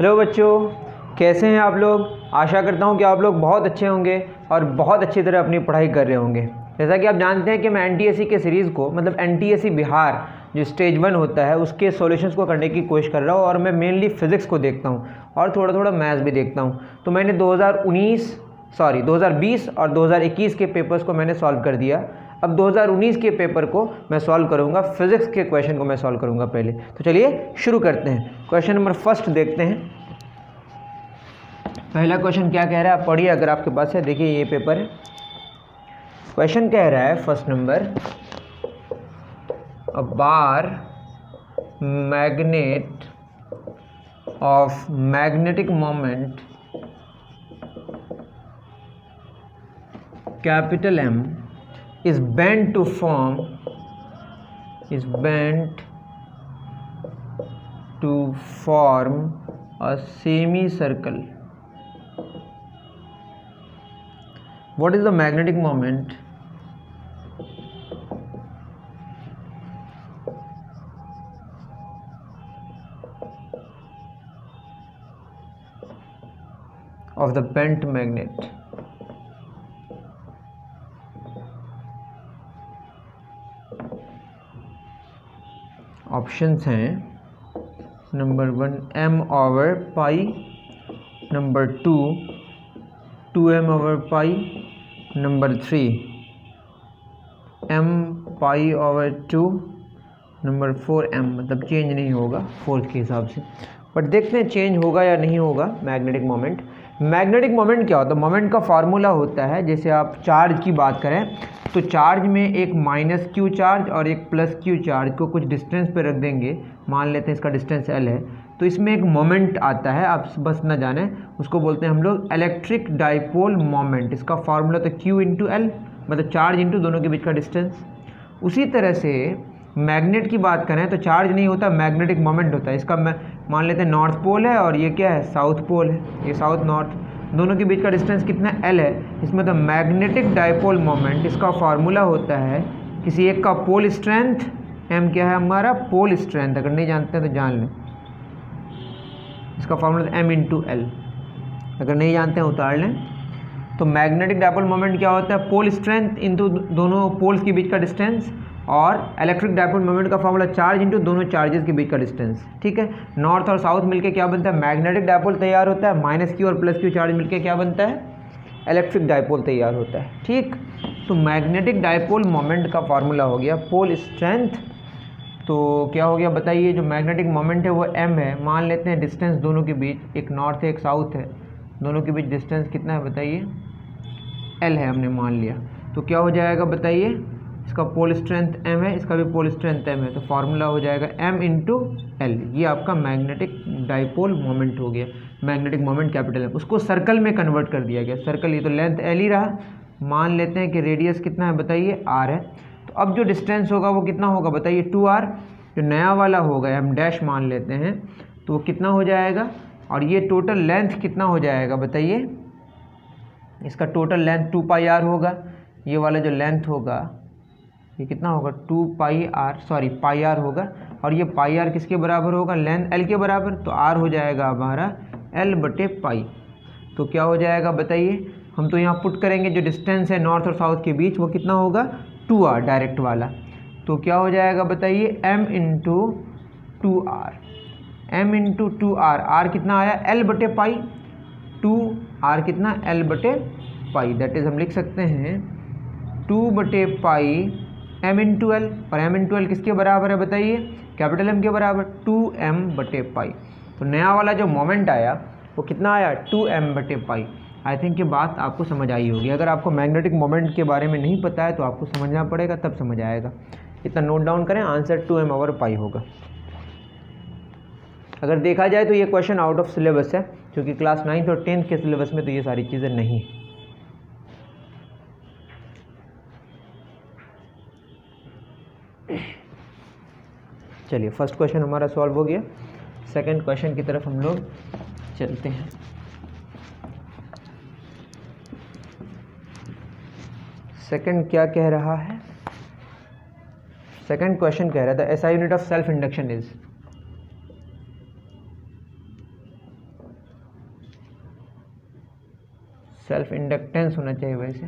Hello बच्चों, कैसे हैं आप लोग। आशा करता हूं कि आप लोग बहुत अच्छे होंगे और बहुत अच्छी तरह अपनी पढ़ाई कर रहे होंगे। जैसा कि आप जानते हैं कि मैं एनटीएससी के सीरीज़ को मतलब एनटीएससी बिहार जो स्टेज 1 होता है उसके सॉल्यूशंस को करने की कोशिश कर रहा हूं और मैं मेनली फिज़िक्स को देखता हूं और थोड़ा थोड़ा मैथ्स भी देखता हूं। तो मैंने 2020 और 2021 के पेपर्स को मैंने सॉल्व कर दिया। अब 2019 के पेपर को मैं सॉल्व करूंगा, फिज़िक्स के क्वेश्चन को मैं सॉल्व करूंगा पहले। तो चलिए शुरू करते हैं। क्वेश्चन नंबर फर्स्ट देखते हैं। पहला क्वेश्चन क्या कह रहा है, आप पढ़िए अगर आपके पास है। देखिए ये पेपर है। क्वेश्चन कह रहा है first number, a bar magnet of magnetic moment capital M is bent to form a semicircle. What is the magnetic moment of the bent magnet? Options हैं number 1 m/π, number 2 2m/π, number 3 m/π/2, number 4 m। मतलब change नहीं होगा fourth के हिसाब से, but देखते हैं change होगा या नहीं होगा। मैग्नेटिक मोमेंट, मैग्नेटिक मोमेंट क्या होता है? मोमेंट का फार्मूला होता है, जैसे आप चार्ज की बात करें तो चार्ज में एक -q चार्ज और एक +q चार्ज को कुछ डिस्टेंस पे रख देंगे, मान लेते हैं इसका डिस्टेंस l है, तो इसमें एक मोमेंट आता है, आप बस ना जाने, उसको बोलते हैं हम लोग इलेक्ट्रिक डाइपोल मोमेंट। इसका फार्मूला तो q × l, मतलब चार्ज इंटू दोनों के बीच का डिस्टेंस। उसी तरह से मैग्नेट की बात करें तो चार्ज नहीं होता, मैग्नेटिक मोमेंट होता है। इसका मान लेते हैं नॉर्थ पोल है और ये क्या है, साउथ पोल है, ये साउथ नॉर्थ, दोनों के बीच का डिस्टेंस कितना l है। इसमें तो मैग्नेटिक डाइपोल मोमेंट, इसका फार्मूला होता है किसी एक का पोल स्ट्रेंथ, m क्या है हमारा, पोल स्ट्रेंथ। अगर नहीं जानते हैं तो जान लें, इसका फार्मूला m × l, अगर नहीं जानते हैं उतार लें। तो मैग्नेटिक डाइपोल मोमेंट क्या होता है, पोल स्ट्रेंथ इंटू दोनों पोल्स के बीच का डिस्टेंस, और इलेक्ट्रिक डाइपोल मोमेंट का फार्मूला चार्ज इंटू दोनों चार्जेस के बीच का डिस्टेंस। ठीक है, नॉर्थ और साउथ मिलके क्या बनता है, मैग्नेटिक डाइपोल तैयार होता है। -q और +q चार्ज मिलके क्या बनता है, इलेक्ट्रिक डाइपोल तैयार होता है। ठीक, तो मैग्नेटिक डाइपोल मोमेंट का फार्मूला हो गया पोल स्ट्रेंथ। तो क्या हो गया बताइए, जो मैग्नेटिक मोमेंट है वो m है। मान लेते हैं डिस्टेंस दोनों के बीच, एक नॉर्थ है एक साउथ है, दोनों के बीच डिस्टेंस कितना है बताइए, l है, हमने मान लिया। तो क्या हो जाएगा बताइए, इसका पोल स्ट्रेंथ m है, इसका भी पोल स्ट्रेंथ m है, तो फार्मूला हो जाएगा m × l। ये आपका मैग्नेटिक डाइपोल मोमेंट हो गया, मैग्नेटिक मोमेंट कैपिटल M। उसको सर्कल में कन्वर्ट कर दिया गया, सर्कल, ये तो लेंथ l ही रहा, मान लेते हैं कि रेडियस कितना है बताइए, r है। तो अब जो डिस्टेंस होगा वो कितना होगा बताइए, 2r। जो नया वाला होगा m डैश मान लेते हैं, तो वो कितना हो जाएगा, और ये टोटल लेंथ कितना हो जाएगा बताइए, इसका टोटल लेंथ 2πr होगा। ये वाला जो लेंथ होगा ये कितना होगा, 2πr होगा, और ये πr किसके बराबर होगा, लेंथ l के बराबर, तो r हो जाएगा हमारा l/π। तो क्या हो जाएगा बताइए, हम तो यहाँ पुट करेंगे जो डिस्टेंस है नॉर्थ और साउथ के बीच वो कितना होगा, 2r डायरेक्ट वाला। तो क्या हो जाएगा बताइए, m × 2r, m × 2r, r कितना आया, l/π, 2r कितना, l/π, दैट इज हम लिख सकते हैं 2/π m × l, और m × l किसके बराबर है बताइए, कैपिटल M के बराबर, 2m/π। तो नया वाला जो मोमेंट आया वो कितना आया, 2m/π। आई थिंक ये बात आपको समझ आई होगी। अगर आपको मैग्नेटिक मोमेंट के बारे में नहीं पता है तो आपको समझना पड़ेगा, तब समझ आएगा। इतना नोट डाउन करें, आंसर 2m/π होगा। अगर देखा जाए तो ये क्वेश्चन आउट ऑफ सिलेबस है, क्योंकि क्लास 9th और 10th के सिलेबस में तो ये सारी चीज़ें नहीं। चलिए फर्स्ट क्वेश्चन हमारा सॉल्व हो गया। सेकंड क्वेश्चन की तरफ हम लोग चलते हैं। सेकंड क्या कह रहा है, सेकंड क्वेश्चन कह रहा था SI unit of self induction is. Self inductance होना चाहिए वैसे,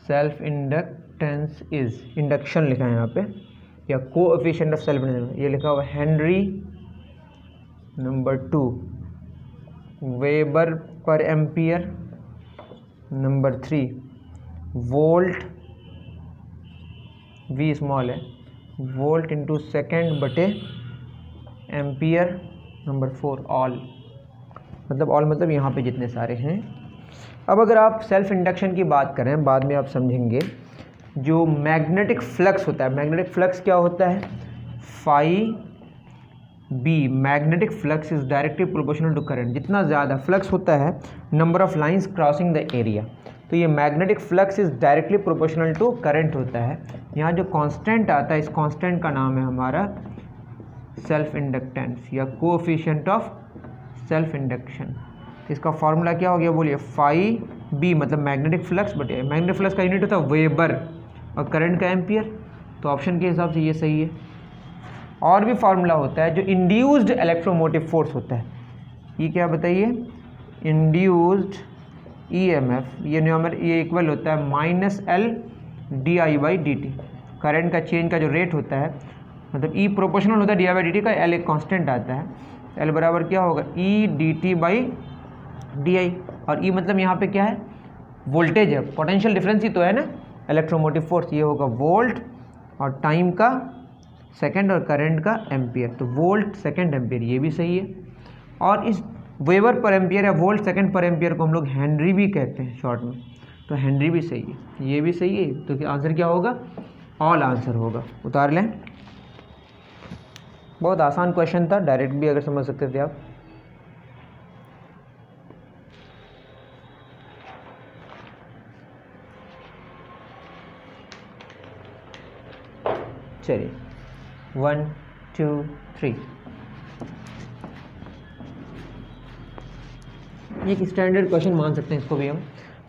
सेल्फ इंडक्टेंस इज, इंडक्शन लिखा है यहाँ पे, या कोएफिशिएंट ऑफ सेल्फ इंडक्टेंस ये लिखा हुआ हेनरी, नंबर 2 वेबर पर ampere, number 3 volt, V small है, वोल्ट इंटू सेकेंड बटे एम्पियर, नंबर 4 ऑल, मतलब ऑल मतलब यहाँ पे जितने सारे हैं। अब अगर आप सेल्फ इंडक्शन की बात करें, बाद में आप समझेंगे, जो मैग्नेटिक फ्लक्स होता है, मैग्नेटिक फ्लक्स क्या होता है, phi B, magnetic flux is directly proportional to current, जितना ज़्यादा फ्लक्स होता है number of lines crossing the area, तो ये magnetic flux is directly proportional to current होता है। यहाँ जो कांस्टेंट आता है, इस कांस्टेंट का नाम है हमारा सेल्फ इंडक्टेंस या कोएफिशिएंट ऑफ सेल्फ इंडक्शन। इसका फॉर्मूला क्या हो गया बोलिए, फाई बी मतलब मैग्नेटिक फ्लक्स बटे, मैग्नेटिक फ्लक्स का यूनिट होता है वेबर और करंट का एम्पियर, तो ऑप्शन के हिसाब से ये सही है। और भी फार्मूला होता है जो इंड्यूस्ड इलेक्ट्रोमोटिव फोर्स होता है, ये क्या बताइए, इंड्यूस्ड ईएमएफ, ये इक्वल होता है -L di/dt, करंट का चेंज का जो रेट होता है, मतलब E प्रोपोर्शनल होता है di/dt का, L एक कांस्टेंट आता है, L बराबर क्या होगा E dt/di, और E मतलब यहाँ पे क्या है, वोल्टेज है, पोटेंशियल डिफरेंस ही तो है ना, इलेक्ट्रोमोटिव फोर्स, ये होगा वोल्ट और टाइम का सेकंड और करंट का एम्पियर, तो वोल्ट सेकंड एम्पियर, ये भी सही है। और इस वेबर पर एम्पियर या वोल्ट सेकंड पर एम्पियर को हम लोग हेनरी भी कहते हैं शॉर्ट में, तो हेनरी भी सही है, ये भी सही है, तो आंसर क्या होगा, ऑल आंसर होगा। उतार लें, बहुत आसान क्वेश्चन था, डायरेक्ट भी अगर समझ सकते थे आप। चलिए 1 2 3, एक स्टैंडर्ड क्वेश्चन मान सकते हैं इसको भी हम।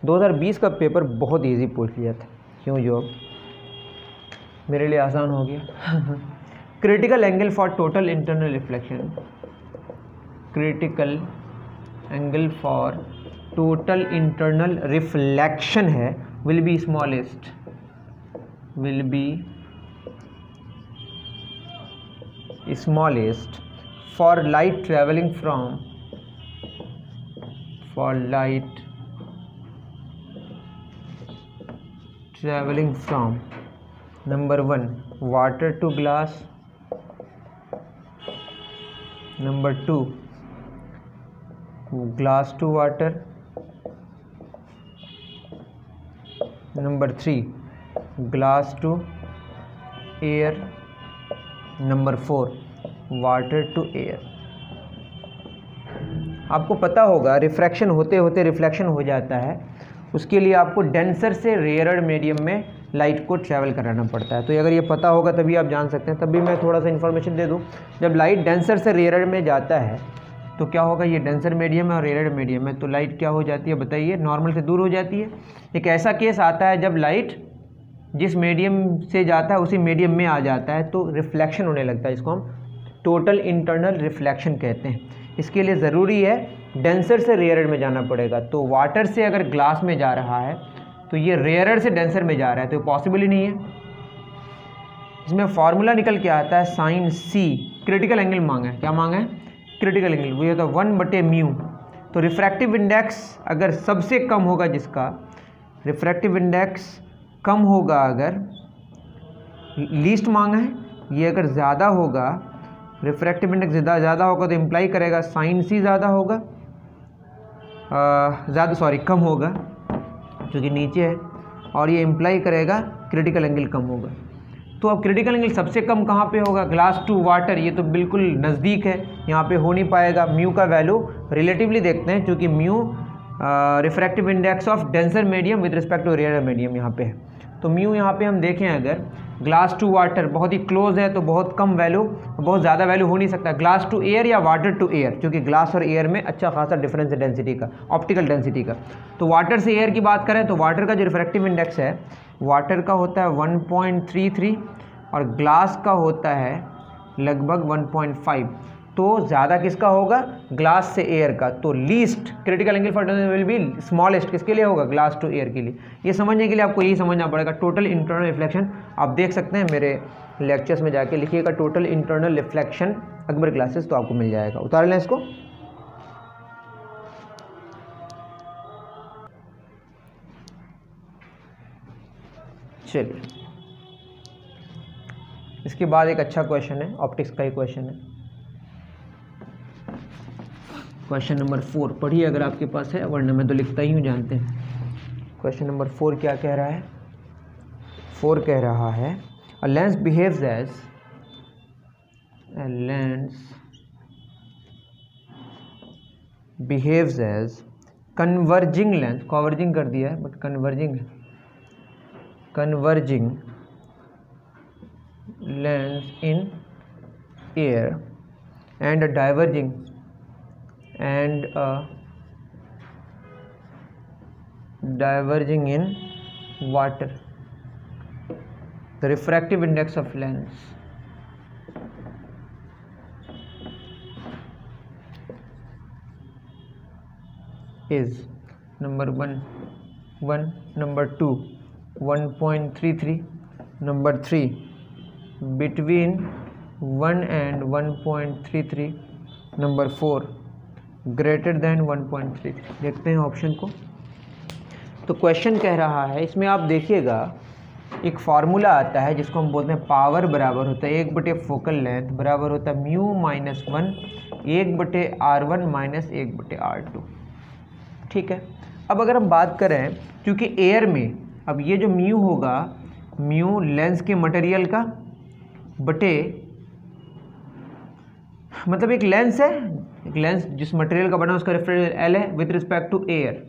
2020 का पेपर बहुत इजी पूछ लिया था, क्यों जॉब मेरे लिए आसान हो गया। Critical angle for total internal reflection, critical angle for total internal reflection है, will be smallest, will be smallest for light traveling from, for light traveling from number 1 water to glass, number 2 glass to water, number 3 glass to air, number 4 water to air. आपको पता होगा refraction होते होते reflection हो जाता है, उसके लिए आपको डेंसर से रेयरर मीडियम में लाइट को ट्रैवल कराना पड़ता है। तो अगर ये पता होगा तभी आप जान सकते हैं। तभी मैं थोड़ा सा इन्फॉर्मेशन दे दूं, जब लाइट डेंसर से रेयरर में जाता है तो क्या होगा, ये डेंसर मीडियम है और रेयरर मीडियम है, तो लाइट क्या हो जाती है बताइए, नॉर्मल से दूर हो जाती है। एक ऐसा केस आता है जब लाइट जिस मीडियम से जाता है उसी मीडियम में आ जाता है तो रिफ्लेक्शन होने लगता है, इसको हम टोटल इंटरनल रिफ्लेक्शन कहते हैं। इसके लिए ज़रूरी है डेंसर से रेयरर में जाना पड़ेगा। तो वाटर से अगर ग्लास में जा रहा है तो ये रेयरर से डेंसर में जा रहा है, तो पॉसिबल ही नहीं है। इसमें फार्मूला निकल के आता है साइन सी, क्रिटिकल एंगल मांगा है, क्या मांगा है, क्रिटिकल एंगल, वो होता है 1/μ। तो रिफ्रैक्टिव इंडेक्स अगर सबसे कम होगा, जिसका रिफ्रैक्टिव इंडेक्स कम होगा, अगर लीस्ट मांगा है, ये अगर ज़्यादा होगा, रिफ्रैक्टिव इंडेक्स ज़्यादा होगा तो इम्प्लाई करेगा साइन सी ज़्यादा होगा, कम होगा क्योंकि नीचे है, और ये इम्प्लाई करेगा क्रिटिकल एंगल कम होगा। तो अब क्रिटिकल एंगल सबसे कम कहाँ पे होगा, ग्लास टू वाटर, ये तो बिल्कुल नज़दीक है, यहाँ पे हो नहीं पाएगा। म्यू का वैल्यू रिलेटिवली देखते हैं, क्योंकि mu refractive index of denser medium with respect to rare medium यहाँ पे है। तो म्यू यहाँ पे हम देखें, अगर ग्लास टू वाटर बहुत ही क्लोज है तो बहुत कम वैल्यू, बहुत ज़्यादा वैल्यू हो नहीं सकता। ग्लास टू एयर या वाटर टू एयर, क्योंकि ग्लास और एयर में अच्छा खासा डिफरेंस है डेंसिटी का, ऑप्टिकल डेंसिटी का। तो वाटर से एयर की बात करें तो वाटर का जो रिफ्रैक्टिव इंडेक्स है, वाटर का होता है 1.33 और ग्लास का होता है लगभग 1.5। तो ज़्यादा किसका होगा, ग्लास से एयर का। तो least critical angle for will be smallest किसके लिए होगा, ग्लास टू एयर के लिए। ये समझने के लिए आपको यही समझना पड़ेगा। टोटल इंटरनल रिफ्लेक्शन आप देख सकते हैं मेरे लेक्चर्स में जाके लिखिएगा total internal reflection Akbar glasses, तो आपको मिल जाएगा। उतार लें इसको। चलिए, इसके बाद एक अच्छा क्वेश्चन है, ऑप्टिक्स का ही क्वेश्चन है, क्वेश्चन नंबर 4 पढ़िए अगर आपके पास है, वरना मैं तो लिखता ही हूँ, जानते हैं। क्वेश्चन नंबर 4 क्या कह रहा है, 4 कह रहा है a lens behaves as converging lens, converging कर दिया है but converging lens in air and a diverging in water. The refractive index of lens is number 1, number 2 1.33, number 3 between 1 and 1.33, number 4 greater than 1.33। देखते हैं option को। तो question कह रहा है, इसमें आप देखिएगा एक फार्मूला आता है जिसको हम बोलते हैं पावर बराबर होता है 1/, फोकल लेंथ बराबर होता है mu minus 1 1/r1 minus 1/r2। ठीक है, अब अगर हम बात करें, क्योंकि एयर में अब ये जो म्यू होगा, म्यू लेंस के मटेरियल का बटे, मतलब एक लेंस है, एक लेंस जिस मटेरियल का बना उसका रेफ्रेक्टिव एल है with respect to air,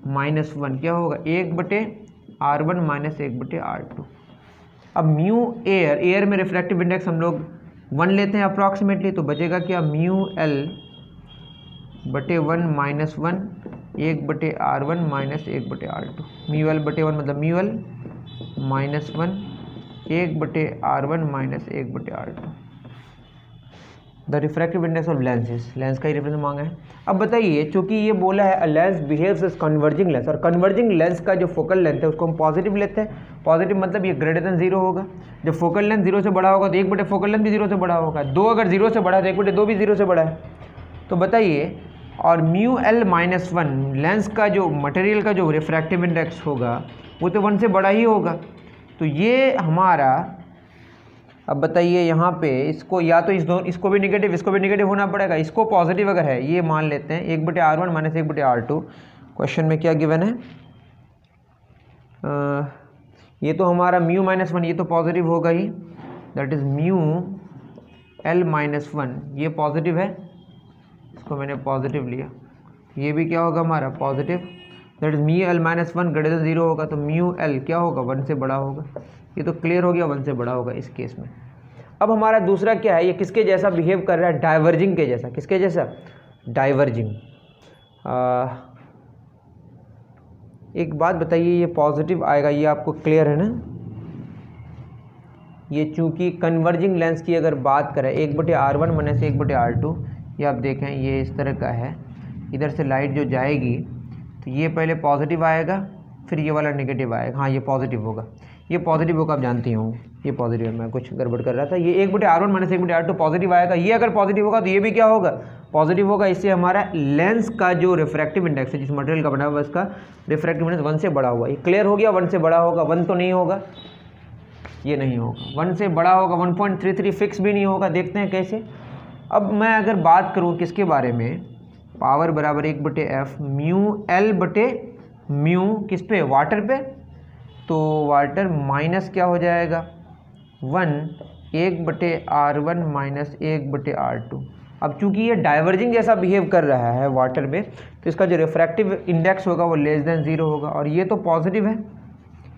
minus 1 क्या होगा 1/r1 माइनस 1/r2। अब म्यू एयर में रिफ्रैक्टिव इंडेक्स हम लोग 1 लेते हैं अप्रॉक्सीमेटली, तो बचेगा क्या म्यू एल बटे 1 minus 1 1/r1 minus 1/r2। Mu L बटे 1 मतलब mu l minus 1 1/r1 minus 1/r2। The refractive index of lenses, lens का ही रेफरेंस मांगा है। अब बताइए, चूंकि ये बोला है lens behaves as converging lens, और कन्वर्जिंग लेंस का जो फोकल लेंथ है उसको हम पॉजिटिव लेते हैं। पॉजिटिव मतलब ये ग्रेटर देन 0 होगा। जब फोकल लेंथ 0 से बड़ा होगा तो 1/, फोकल लेंथ भी 0 से बड़ा होगा। 2 अगर 0 से बड़ा है तो 1/2 भी 0 से बड़ा है। तो बताइए, और म्यू एल माइनस 1 लेंस का जो मटेरियल का जो रिफ्रैक्टिव इंडेक्स होगा वो तो 1 से बड़ा ही होगा। तो ये हमारा, अब बताइए यहाँ पे इसको या तो इसको भी निगेटिव, इसको भी निगेटिव होना पड़ेगा। इसको पॉजिटिव अगर है, ये मान लेते हैं 1/r1 माइनस 1/r2। क्वेश्चन में क्या गिवन है, ये तो हमारा म्यू माइनस 1 ये तो पॉजिटिव होगा ही, that is mu l minus 1 ये पॉजिटिव है, इसको मैंने पॉजिटिव लिया। ये भी क्या होगा हमारा positive, that is mu l minus 1 greater than 0 होगा, तो म्यू एल क्या होगा 1 से बड़ा होगा। ये तो क्लियर हो गया, 1 से बड़ा होगा इस केस में। अब हमारा दूसरा क्या है, ये किसके जैसा बिहेव कर रहा है, डाइवर्जिंग के जैसा। किसके जैसा, डाइवर्जिंग। एक बात बताइए, ये पॉजिटिव आएगा, ये आपको क्लियर है ना। ये चूंकि कन्वर्जिंग लेंस की अगर बात करें 1/r1 माइनस 1/r2, ये आप देखें ये इस तरह का है, इधर से लाइट जो जाएगी तो ये पहले पॉजिटिव आएगा फिर ये वाला नेगेटिव आएगा। हाँ ये पॉजिटिव होगा, ये पॉजिटिव होगा, आप जानती हूँ ये पॉजिटिव है, मैं कुछ गड़बड़ कर रहा था। ये 1/r1 माइनस 1/r2 पॉजिटिव आएगा, ये अगर पॉजिटिव होगा तो ये भी क्या होगा पॉजिटिव होगा। इससे हमारा लेंस का जो रिफ्रैक्टिव इंडेक्स है, जिस मटेरियल का बना हुआ है उसका रिफ्रैक्टिव इंडेक्स 1 से बड़ा हुआ। ये क्लियर हो गया, 1 से बड़ा होगा, 1 तो नहीं होगा, ये नहीं होगा, 1 से बड़ा होगा, 1.33 फिक्स भी नहीं होगा। देखते हैं कैसे। अब मैं अगर बात करूँ किसके बारे में, पावर बराबर 1/f म्यू एल बटे म्यू किस पे, वाटर पे, तो वाटर माइनस क्या हो जाएगा 1 1/r1 माइनस 1/r2। अब चूंकि ये डाइवर्जिंग जैसा बिहेव कर रहा है वाटर में, तो इसका जो रिफ्रैक्टिव इंडेक्स होगा वो लेस देन 0 होगा, और ये तो पॉजिटिव है,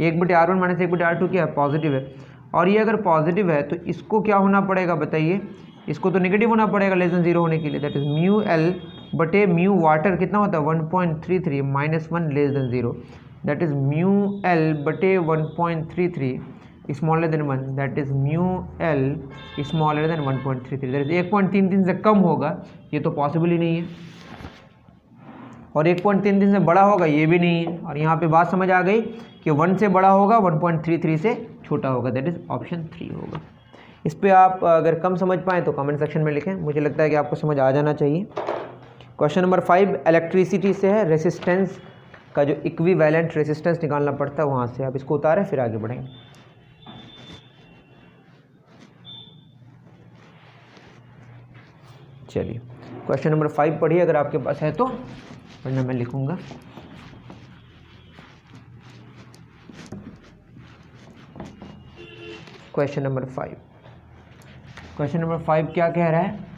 1/r1 माइनस 1/r2 क्या है पॉजिटिव है, और ये अगर पॉजिटिव है तो इसको क्या होना पड़ेगा बताइए, इसको तो नेगेटिव होना पड़ेगा लेस देन 0 होने के लिए। दैट इज म्यू एल बटे म्यू वाटर कितना होता है 1.33 minus 1 less than 0, that is mu L बटे 1.33 smaller than 1, that is mu L smaller than 1.33, that is 1.33 से कम होगा, ये तो पॉसिबल ही नहीं है, और 1.33 से बड़ा होगा ये भी नहीं है। और यहाँ पे बात समझ आ गई कि 1 से बड़ा होगा, 1.33 से छोटा होगा, दैट इज ऑप्शन 3 होगा। इस पे आप अगर कम समझ पाएँ तो कमेंट सेक्शन में लिखें, मुझे लगता है कि आपको समझ आ जाना चाहिए। क्वेश्चन नंबर 5 इलेक्ट्रिसिटी से है, रेसिस्टेंस का जो इक्विवेलेंट रेसिस्टेंस निकालना पड़ता है वहाँ से, आप इसको उतारें फिर आगे बढ़ेंगे। चलिए क्वेश्चन नंबर 5 पढ़िए अगर आपके पास है तो, वरना मैं लिखूंगा। क्वेश्चन नंबर 5, क्वेश्चन नंबर 5 क्या कह रहा है?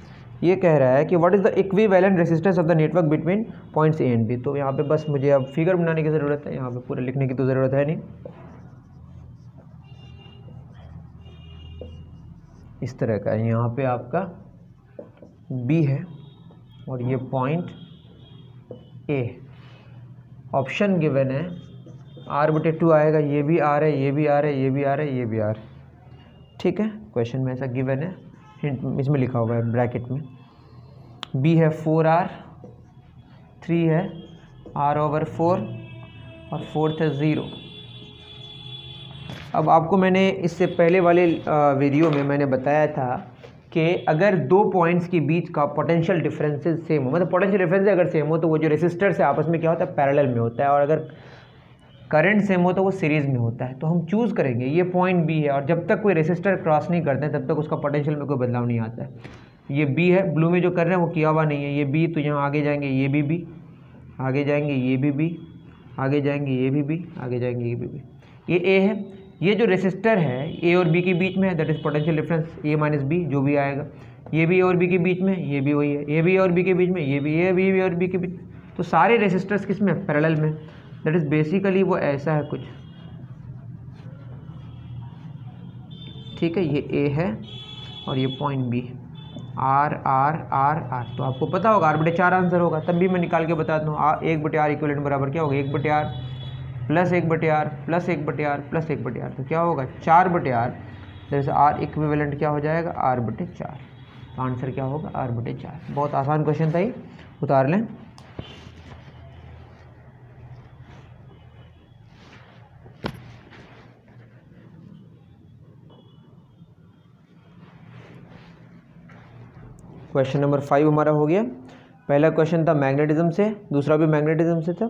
ये कह रहा है कि what is the equivalent resistance of the network between points A and B. तो यहाँ पे बस मुझे अब फिगर बनाने की ज़रूरत है, यहाँ पे पूरे लिखने की तो ज़रूरत है नहीं। इस तरह का है, यहाँ पे आपका बी है और ये पॉइंट ए, ऑप्शन गिवन है r/2 आएगा, ये भी आ रहा है, ये भी आ रहा है, ये भी आ रहा है, ये भी आ रहा है, ठीक है। क्वेश्चन में ऐसा गिवन है, हिंट इसमें लिखा हुआ है ब्रैकेट में। b है 4r, 3 है r/4 और 4th है 0। अब आपको मैंने इससे पहले वाले वीडियो में मैंने बताया था कि अगर दो पॉइंट्स के बीच का पोटेंशियल डिफरेंसेस सेम हो, मतलब पोटेंशियल डिफरेंस अगर सेम हो तो वो जो रेसिस्टर्स है आपस में क्या होता है, पैरेलल में होता है, और अगर करंट सेम हो तो वो सीरीज़ में होता है। तो हम चूज़ करेंगे ये पॉइंट बी है, और जब तक कोई रेसिस्टर क्रॉस नहीं करते हैं तब तक उसका पोटेंशियल में कोई बदलाव नहीं आता है। ये बी है, ब्लू में जो कर रहे हैं वो किया हुआ नहीं है, ये बी, तो यहाँ आगे जाएंगे ये भी बी, आगे जाएंगे ये भी बी, आगे जाएंगे ये भी बी, आगे जाएंगे ये भी बी। ये ए है, ये जो रेसिस्टर है ए और बी के बीच में है, that is potential difference A minus B, जो भी आएगा। ये भी ए और बी के बीच में, ये भी वही है, ए बी और बी के बीच में, ये भी ए बी और बी के बीच। तो सारे रेसिस्टर्स किस में, पैरेलल में, दैट इज बेसिकली वो ऐसा है कुछ, ठीक है। ये ए है और ये पॉइंट बी है, आर आर आर आर। तो आपको पता होगा r/4 आंसर होगा, तब भी मैं निकाल के बताता हूँ। 1/r इक्विवेलेंट बराबर क्या होगा, 1/r plus 1/r plus 1/r plus 1/r, तो क्या होगा 4/r, जैसे r इक्विवेलेंट क्या हो जाएगा, r/4। तो आंसर क्या होगा, r/4। बहुत आसान क्वेश्चन था ये, उतार लें। क्वेश्चन नंबर 5 हमारा हो गया। पहला क्वेश्चन था मैग्नेटिज्म से, दूसरा भी मैग्नेटिज्म से था,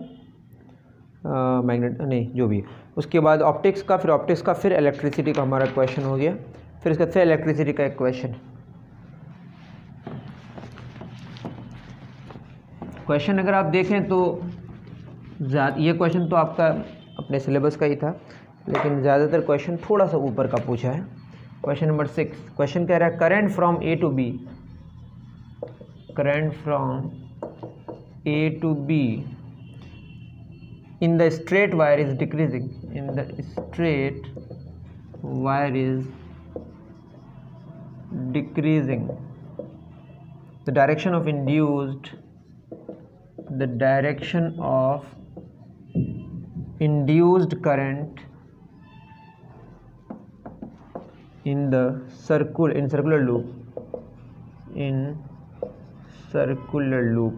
नहीं जो भी है। उसके बाद ऑप्टिक्स का, फिर ऑप्टिक्स का, फिर इलेक्ट्रिसिटी का हमारा क्वेश्चन हो गया, फिर इसका फिर इलेक्ट्रिसिटी का एक क्वेश्चन। क्वेश्चन अगर आप देखें तो ये क्वेश्चन तो आपका अपने सिलेबस का ही था, लेकिन ज़्यादातर क्वेश्चन थोड़ा सा ऊपर का पूछा है। क्वेश्चन नंबर 6, क्वेश्चन कह रहा है current from A to B, current from A to B in the straight wire is decreasing, in the straight wire is decreasing, the direction of induced current in the circular loop,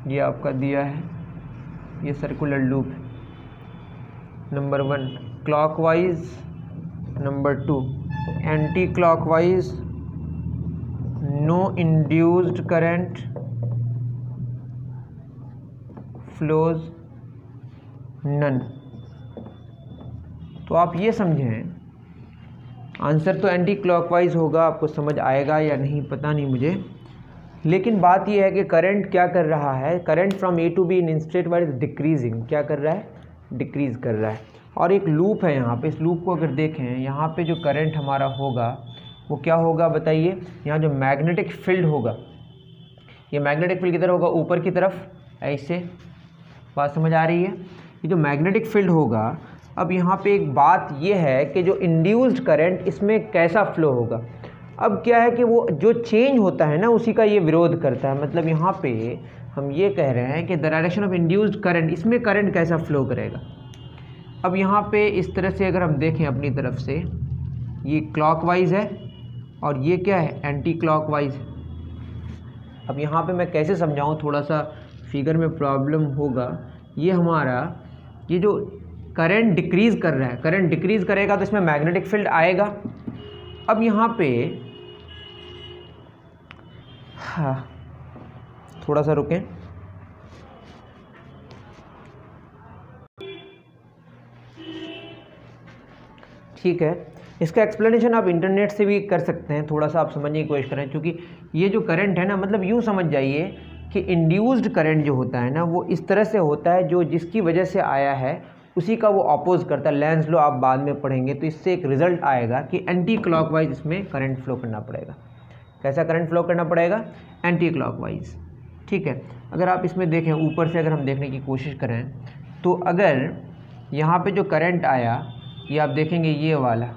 ये आपका दिया है, ये circular loop. Number 1 clockwise, number 2 anti clockwise, no induced current flows, none. तो आप ये समझें, answer तो एंटी क्लॉकवाइज होगा, आपको समझ आएगा या नहीं पता नहीं मुझे, लेकिन बात यह है कि करंट क्या कर रहा है, current from A to B in straight wire is decreasing, क्या कर रहा है, डिक्रीज कर रहा है। और एक लूप है यहाँ पे, इस लूप को अगर देखें, यहाँ पे जो करंट हमारा होगा वो क्या होगा बताइए, यहाँ जो मैग्नेटिक फील्ड होगा, ये मैग्नेटिक फील्ड किधर होगा, ऊपर की तरफ, ऐसे। बात समझ आ रही है, ये जो मैग्नेटिक फील्ड होगा। अब यहाँ पे एक बात ये है कि जो इंड्यूस्ड करंट इसमें कैसा फ्लो होगा। अब क्या है कि वो जो चेंज होता है ना उसी का ये विरोध करता है, मतलब यहाँ पे हम ये कह रहे हैं कि the direction of induced current, इसमें करंट कैसा फ्लो करेगा। अब यहाँ पे इस तरह से अगर हम देखें अपनी तरफ से, ये क्लॉकवाइज है और ये क्या है, एंटी क्लॉकवाइज। अब यहाँ पे मैं कैसे समझाऊँ, थोड़ा सा फिगर में प्रॉब्लम होगा। ये हमारा ये जो करंट डिक्रीज़ कर रहा है, करंट डिक्रीज़ करेगा तो इसमें मैग्नेटिक फील्ड आएगा। अब यहाँ पे हाँ, थोड़ा सा रुकें। ठीक है, इसका एक्सप्लेनेशन आप इंटरनेट से भी कर सकते हैं, थोड़ा सा आप समझने की कोशिश करें। क्योंकि ये जो करंट है ना, मतलब यूँ समझ जाइए कि इंड्यूस्ड करंट जो होता है ना, वो इस तरह से होता है, जो जिसकी वजह से आया है उसी का वो अपोज करता है। लेंस लो आप बाद में पढ़ेंगे तो इससे एक रिजल्ट आएगा कि एंटी क्लॉकवाइज इसमें करंट फ्लो करना पड़ेगा। कैसा करंट फ्लो करना पड़ेगा, एंटी क्लॉकवाइज। ठीक है, अगर आप इसमें देखें ऊपर से, अगर हम देखने की कोशिश करें तो अगर यहाँ पे जो करंट आया, ये आप देखेंगे ये वाला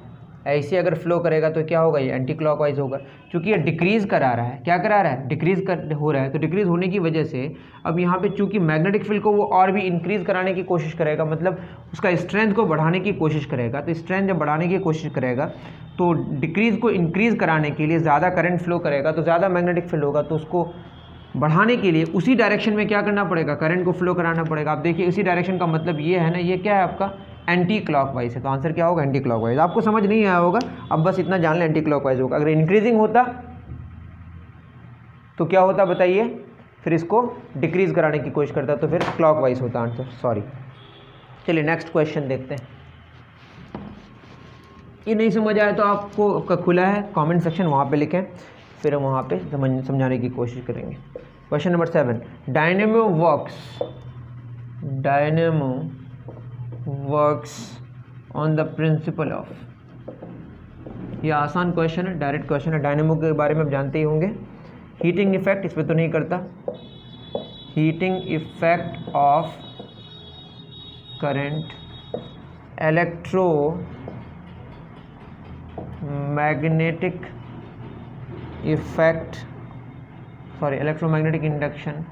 ऐसे अगर फ्लो करेगा तो क्या होगा, ये एंटी क्लॉकवाइज होगा। क्योंकि ये डिक्रीज़ करा रहा है, क्या करा रहा है, डिक्रीज़ हो रहा है। तो डिक्रीज़ होने की वजह से अब यहाँ पे चूँकि मैग्नेटिक फील्ड को वो और भी इंक्रीज़ कराने की कोशिश करेगा, मतलब उसका स्ट्रेंथ को बढ़ाने की कोशिश करेगा। तो स्ट्रेंथ जब बढ़ाने की कोशिश करेगा तो डिक्रीज़ को इंक्रीज़ कराने के लिए ज़्यादा करंट फ्लो करेगा, तो ज़्यादा मैग्नेटिक फील्ड होगा। तो उसको बढ़ाने के लिए उसी डायरेक्शन में क्या करना पड़ेगा, करंट को फ्लो कराना पड़ेगा। आप देखिए उसी डायरेक्शन का मतलब ये है ना, ये क्या है आपका, एंटी क्लॉकवाइज है। तो आंसर क्या होगा, एंटी क्लॉकवाइज। आपको समझ नहीं आया होगा, अब बस इतना जान लें एंटी क्लॉकवाइज होगा। अगर इंक्रीजिंग होता तो क्या होता बताइए, फिर इसको डिक्रीज कराने की कोशिश करता तो फिर क्लॉकवाइज होता आंसर, सॉरी। चलिए नेक्स्ट क्वेश्चन देखते हैं। ये नहीं समझ आया तो आपको खुला है कमेंट सेक्शन, वहाँ पे लिखें, फिर हम वहाँ पे समझाने की कोशिश करेंगे। Question number 7, dynamo works on the principle of. ये आसान क्वेश्चन है, डायरेक्ट क्वेश्चन है। डायनेमो के बारे में आप जानते ही होंगे। हीटिंग इफेक्ट, इस पर तो नहीं करता। Heating effect of current, electromagnetic induction.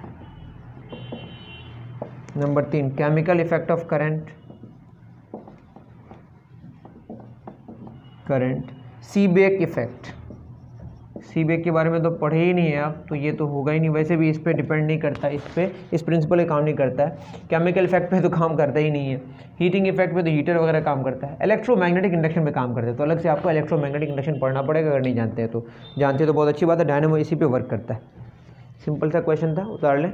Number 3, chemical effect of current, Seebeck effect. Seebeck के बारे में तो पढ़े ही नहीं है आप, तो ये तो होगा ही नहीं। वैसे भी इस पे डिपेंड नहीं करता, इस प्रिंसिपल पे काम नहीं करता है। केमिकल इफेक्ट पे तो काम करता ही नहीं है। हीटिंग इफेक्ट पे तो हीटर वगैरह काम करता है। इलेक्ट्रोमैग्नेटिक इंडक्शन पे काम करता है, तो अलग से आपको इलेक्ट्रोमैग्नेटिक इंडक्शन पढ़ना पड़ेगा अगर नहीं जानते हैं तो। जानते तो बहुत अच्छी बात है, डायनेमो इसी पे वर्क करता है। सिंपल सा क्वेश्चन था, उतार लें।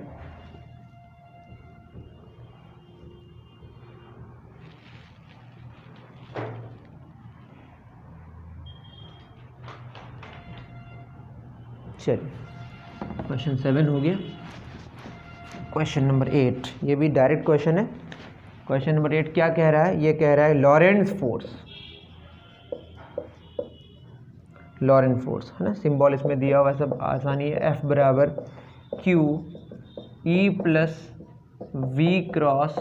चलिए क्वेश्चन 7 हो गया। क्वेश्चन नंबर 8, ये भी डायरेक्ट क्वेश्चन है। क्वेश्चन नंबर 8 क्या कह रहा है, ये कह रहा है लॉरेंट्ज फोर्स है ना, सिंबल इसमें दिया हुआ, सब आसानी है। F बराबर Q E plus V cross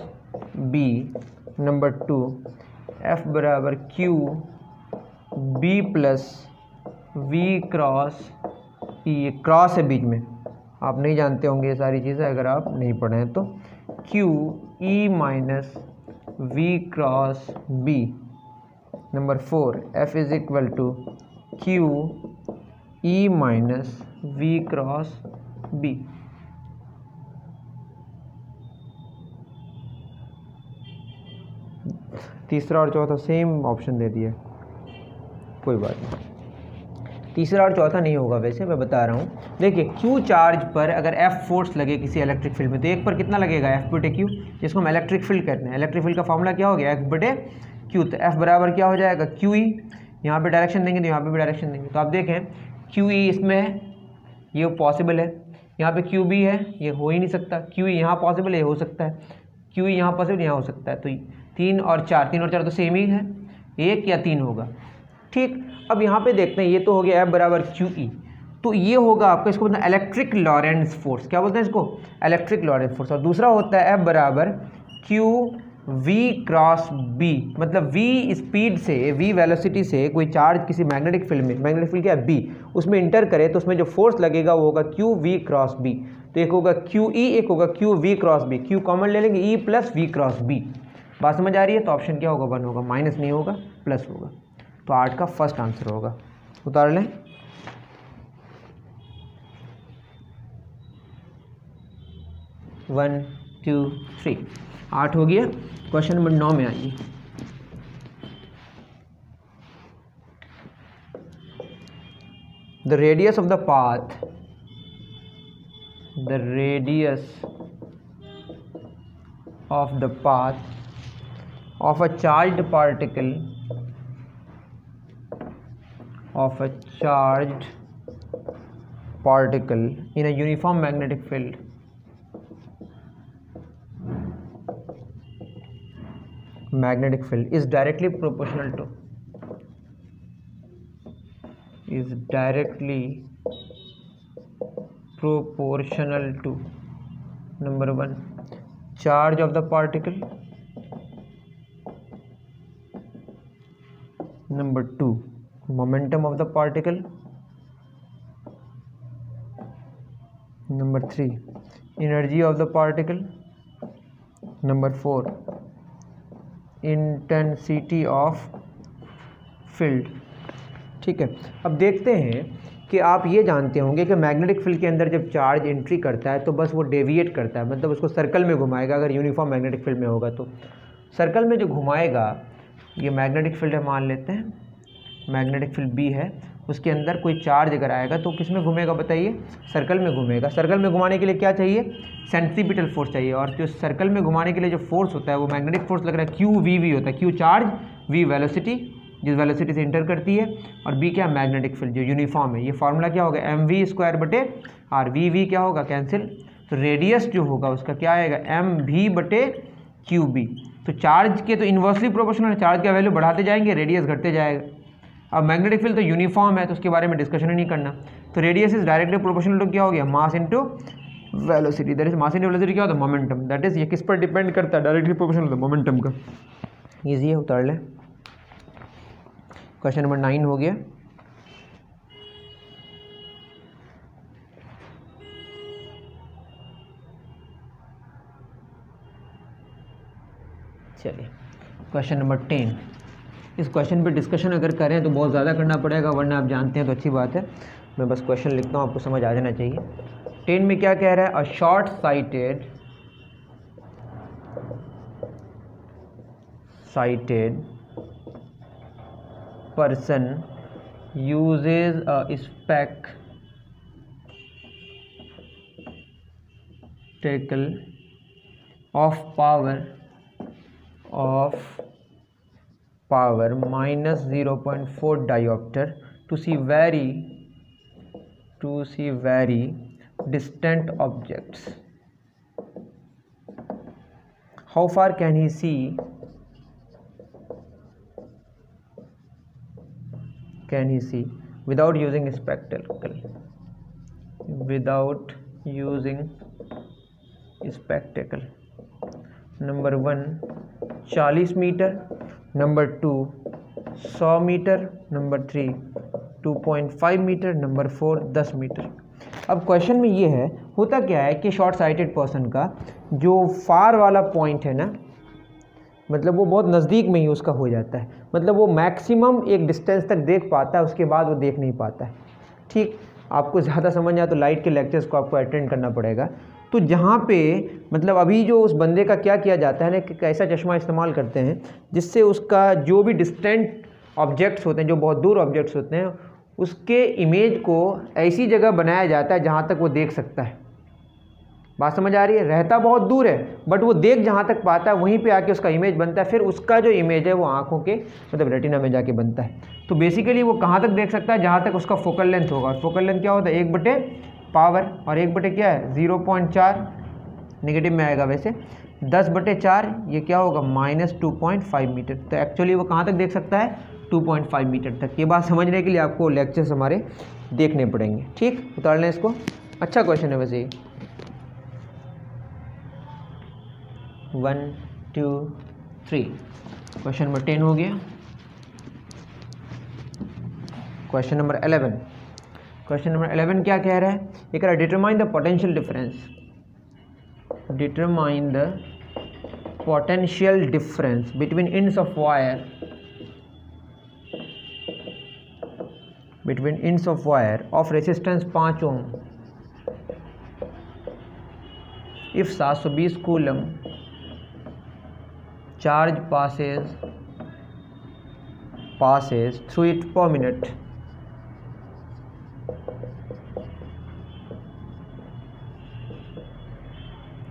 B। Number 2, F बराबर Q B plus V cross E। ये क्रॉस है बीच में, आप नहीं जानते होंगे ये सारी चीज़ें अगर आप नहीं पढ़े हैं तो। Q E minus V cross B। Number 4, F is equal to Q E minus V cross B। तीसरा और चौथा सेम ऑप्शन दे दिया, कोई बात नहीं। तीसरा और चौथा नहीं होगा, वैसे मैं बता रहा हूँ। देखिए Q चार्ज पर अगर F फोर्स लगे किसी इलेक्ट्रिक फील्ड में, तो एक पर कितना लगेगा, F बटे Q, जिसको हम इलेक्ट्रिक फील्ड कहते हैं। इलेक्ट्रिक फील्ड का फॉर्मूला क्या हो गया, F बटे Q। तो F बराबर क्या हो जाएगा, QE। यहाँ पे डायरेक्शन देंगे तो यहाँ पे भी डायरेक्शन देंगे, तो आप देखें QE इसमें है, ये पॉसिबल है। यहाँ पे QB है, ये हो ही नहीं सकता। QE यहाँ पॉसिबल है, ये हो सकता है। QE यहाँ पॉसिबल, यहाँ हो सकता है। तो 3 और 4 तो सेम ही है, 1 या 3 होगा। ठीक, अब यहाँ पे देखते हैं, ये तो हो गया F बराबर QE, तो ये होगा आपका, इसको बोलते हैं इलेक्ट्रिक लॉरेंट्ज फोर्स। क्या बोलते हैं इसको, इलेक्ट्रिक लॉरेंट्ज फोर्स। और दूसरा होता है F बराबर Q V क्रॉस B, मतलब V स्पीड से, V वेलोसिटी से कोई चार्ज किसी मैग्नेटिक फील्ड में, मैग्नेटिक फील्ड क्या है B, उसमें इंटर करे तो उसमें जो फोर्स लगेगा वो होगा Q V क्रॉस B। तो एक होगा QE, एक होगा Q V cross B। Q common ले लेंगे, E plus V cross B। बात समझ आ रही है? तो ऑप्शन क्या होगा? 1 होगा, माइनस नहीं होगा, प्लस होगा। तो 8 का फर्स्ट आंसर होगा। उतार लें। वन टू थ्री, 8 हो गया। क्वेश्चन नंबर 9 में आइए। The radius of the path, the radius of the path of a charged particle in a uniform magnetic field is directly proportional to number 1 charge of the particle, number 2 momentum of the particle, number 3 energy of the particle, number 4 intensity of field। ठीक है, अब देखते हैं कि आप ये जानते होंगे कि मैग्नेटिक फील्ड के अंदर जब चार्ज एंट्री करता है तो बस वो डेविएट करता है, मतलब उसको सर्कल में घुमाएगा। अगर यूनिफॉर्म मैग्नेटिक फील्ड में होगा तो सर्कल में जो घुमाएगा, ये मैग्नेटिक फील्ड है मान लेते हैं, मैग्नेटिक फील्ड बी है, उसके अंदर कोई चार्ज अगर आएगा तो किस में घूमेगा बताइए? सर्कल में घूमेगा। सर्कल में घुमाने के लिए क्या चाहिए? सेंट्रीपिटल फोर्स चाहिए। और जो सर्कल में घुमाने के लिए जो फोर्स होता है वो मैग्नेटिक फोर्स लग रहा है क्यू वी वी होता है। क्यू चार्ज, वी वेलोसिटी, जिस वेलोसिटी से इंटर करती है, और बी क्या? मैग्नेटिक फील्ड जो यूनिफॉर्म है। ये फार्मूला क्या होगा? एम वी स्क्वायर बटे आर। वी वी क्या होगा? कैंसिल। तो रेडियस जो होगा उसका क्या आएगा? एम वी बटे क्यू बी। तो चार्ज के तो इन्वर्सली प्रोपोर्शनल, चार्ज का वैल्यू बढ़ाते जाएंगे, रेडियस घटते जाएगा। अब मैग्नेटिक फील्ड तो यूनिफॉर्म है तो उसके बारे में डिस्कशन ही नहीं करना। तो radius is directly proportional to क्या हो गया? Mass into velocity. That is mass into velocity क्या होता है? मोमेंटम। दैट इज ये किस पर डिपेंड करता है? डायरेक्टली प्रोपोर्शनल होता है मोमेंटम का। ईजी है, उतार लें। क्वेश्चन नंबर 9 हो गया। चलिए क्वेश्चन नंबर 10। इस क्वेश्चन पे डिस्कशन अगर करें तो बहुत ज़्यादा करना पड़ेगा, वरना आप जानते हैं तो अच्छी बात है। मैं बस क्वेश्चन लिखता हूँ, आपको समझ आ जाना चाहिए। 10 में क्या कह रहा है? A short sighted person uses a spectacle of power minus 0.4 diopter to see very distant objects. How far can he see without using spectacle? Number 1 40 metre, number 2 100 metre, number 3 2.5 metre, number 4 10 metre. अब question में ये है, होता क्या है कि short sighted person का जो फार वाला पॉइंट है ना, मतलब वो बहुत नज़दीक में ही उसका हो जाता है, मतलब वो मैक्सिमम एक डिस्टेंस तक देख पाता है, उसके बाद वो देख नहीं पाता है। ठीक, आपको ज़्यादा समझ आए तो लाइट के लेक्चर्स को आपको अटेंड करना पड़ेगा। तो जहाँ पे मतलब अभी जो उस बंदे का क्या किया जाता है ना कि कैसा चश्मा इस्तेमाल करते हैं जिससे उसका जो भी डिस्टेंट ऑब्जेक्ट्स होते हैं, जो बहुत दूर ऑब्जेक्ट्स होते हैं, उसके इमेज को ऐसी जगह बनाया जाता है जहाँ तक वो देख सकता है। बात समझ आ रही है? रहता बहुत दूर है बट वो देख जहाँ तक पाता है वहीं पे आके उसका इमेज बनता है, फिर उसका जो इमेज है वो आँखों के मतलब रेटिना में जाके बनता है। तो बेसिकली वो कहाँ तक देख सकता है? जहाँ तक उसका फोकल लेंथ होगा। फोकल लेंथ क्या होता है? 1/पावर, और 1/ क्या है? 0.4, नेगेटिव में आएगा वैसे। 10/4 ये क्या होगा? -2.5 मीटर। तो एक्चुअली वो कहाँ तक देख सकता है? 2.5 मीटर तक। ये बात समझने के लिए आपको लेक्चर्स हमारे देखने पड़ेंगे। ठीक, उतार लें इसको। अच्छा क्वेश्चन है वैसे ये। 1 2 3। क्वेश्चन नंबर 10 हो गया। Question number 11। क्वेश्चन नंबर 11 क्या कह रहा है? ये कह रहा है determine the potential difference. Determine the potential difference between ends of wire of resistance 5 ohm if 720 coulomb charge passes through it per minute.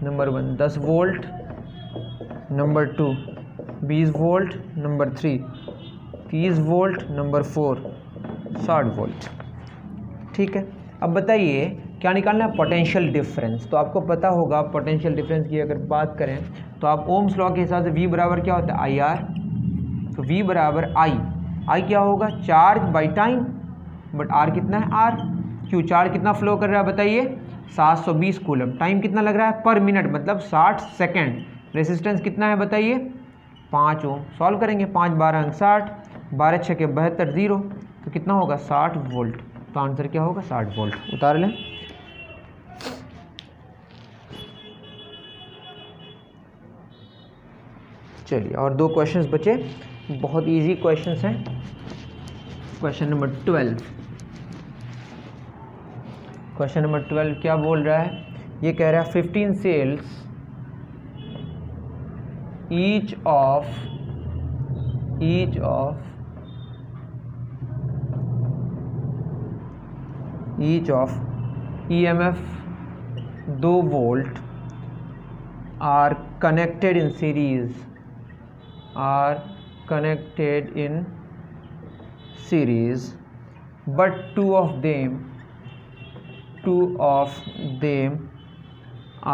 Number 1 10 volt, number 2 20 volt, number 3 30 volt, number 4 60 volt. ठीक है, अब बताइए क्या निकालना है? Potential difference. तो आपको पता होगा पोटेंशियल डिफरेंस की अगर बात करें तो आप ओम्स लॉ के हिसाब से V बराबर क्या होता है? I R. तो V बराबर आई क्या होगा? Charge by time, but R कितना है? आर। क्यों? चार्ज कितना फ्लो कर रहा है बताइए? 720 कूलम। टाइम कितना लग रहा है? पर मिनट, मतलब 60 सेकेंड। रेसिस्टेंस कितना है बताइए? 5 ओम। सॉल्व करेंगे, 5 12 60, 12 6 72 0, तो कितना होगा? 60 वोल्ट। तो आंसर क्या होगा? 60 वोल्ट। उतार लें। चलिए, और 2 क्वेश्चंस बचे, बहुत इजी क्वेश्चंस हैं। Question number 12। क्वेश्चन नंबर 12 क्या बोल रहा है? ये कह रहा है 15 cells each of EMF 2 volt are connected in series, but two of them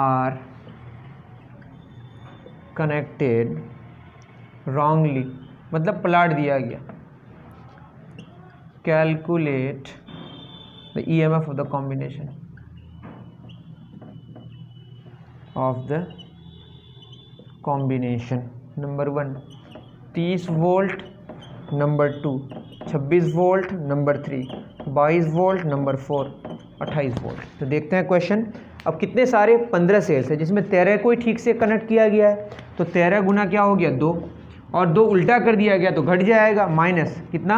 are connected wrongly, मतलब पलट दिया गया। Calculate the EMF of the combination number 1 30 volt, number 2 26 volt, number 3 22 volt, number 4 28 volt. तो देखते हैं क्वेश्चन। अब कितने सारे? 15 सेल्स है, जिसमें 13 को ही ठीक से कनेक्ट किया गया है। तो 13 गुना क्या हो गया? 2, और 2 उल्टा कर दिया गया तो घट जाएगा, माइनस कितना?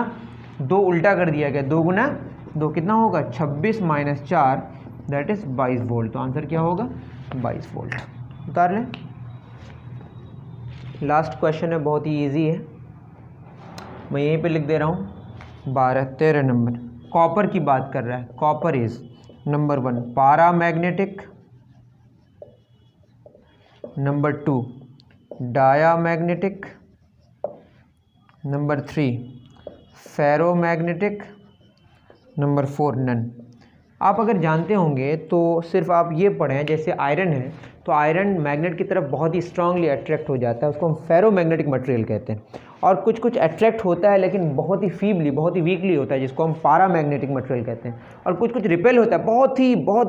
2 उल्टा कर दिया गया, 2 गुना 2 कितना होगा? 26 माइनस 4 दैट इज 22 वोल्ट। तो आंसर क्या होगा? 22 वोल्ट। उतार लें। लास्ट क्वेश्चन है, बहुत ही ईजी है, मैं यहीं पे लिख दे रहा हूँ। 13 नंबर कॉपर की बात कर रहा है। Copper is number 1 paramagnetic, number 2 diamagnetic, number 3 ferromagnetic, number 4 none. आप अगर जानते होंगे तो सिर्फ आप ये पढ़ें, जैसे आयरन है तो आयरन मैग्नेट की तरफ बहुत ही स्ट्रांगली अट्रैक्ट हो जाता है, उसको हम फेरोमैग्नेटिक मटेरियल कहते हैं। और कुछ कुछ अट्रैक्ट होता है लेकिन बहुत ही फीबली, बहुत ही वीकली होता है, जिसको हम पैरामैग्नेटिक मटेरियल कहते हैं। और कुछ कुछ रिपेल होता है बहुत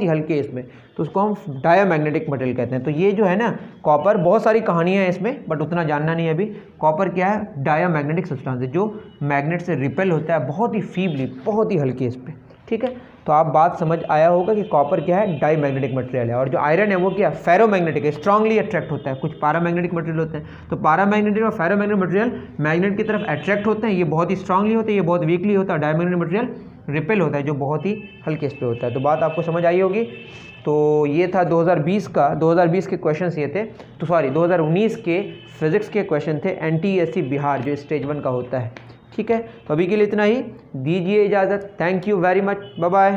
ही हल्के इसमें, तो उसको हम डायामैग्नेटिक मटेरियल कहते हैं। तो ये जो है ना कॉपर, बहुत सारी कहानियाँ हैं इसमें, बट उतना जानना नहीं है अभी। कॉपर क्या है? डायामैग्नेटिक सब्सटेंस है, जो मैग्नेट से रिपेल होता है बहुत ही फीबली, बहुत ही हल्के इस पर। ठीक है, तो आप बात समझ आया होगा कि कॉपर क्या है? डाईमैग्नेटिक मटेरियल है। और जो आयरन है वो क्या? फेरोमैग्नेटिक है, स्ट्रांगली अट्रैक्ट होता है। कुछ पैरामैग्नेटिक मटेरियल होते हैं, तो पैरामैग्नेटिक और फेरोमैग्नेटिक मटेरियल मैग्नेट की तरफ अट्रैक्ट होते हैं, ये बहुत ही स्ट्रांगली होते हैं, ये बहुत वीकली होता है। डाईमैग्नेटिक मटेरियल रिपेल होता है, जो बहुत ही हल्के इस पे होता है। तो बात आपको समझ आई होगी। तो ये था 2020 का, 2020 के क्वेश्चन ये थे, तो सॉरी 2019 के फिजिक्स के क्वेश्चन थे NTSC बिहार, जो स्टेज 1 का होता है। ठीक है, तो अभी के लिए इतना ही, दीजिए इजाज़त। Thank you very much, bye bye.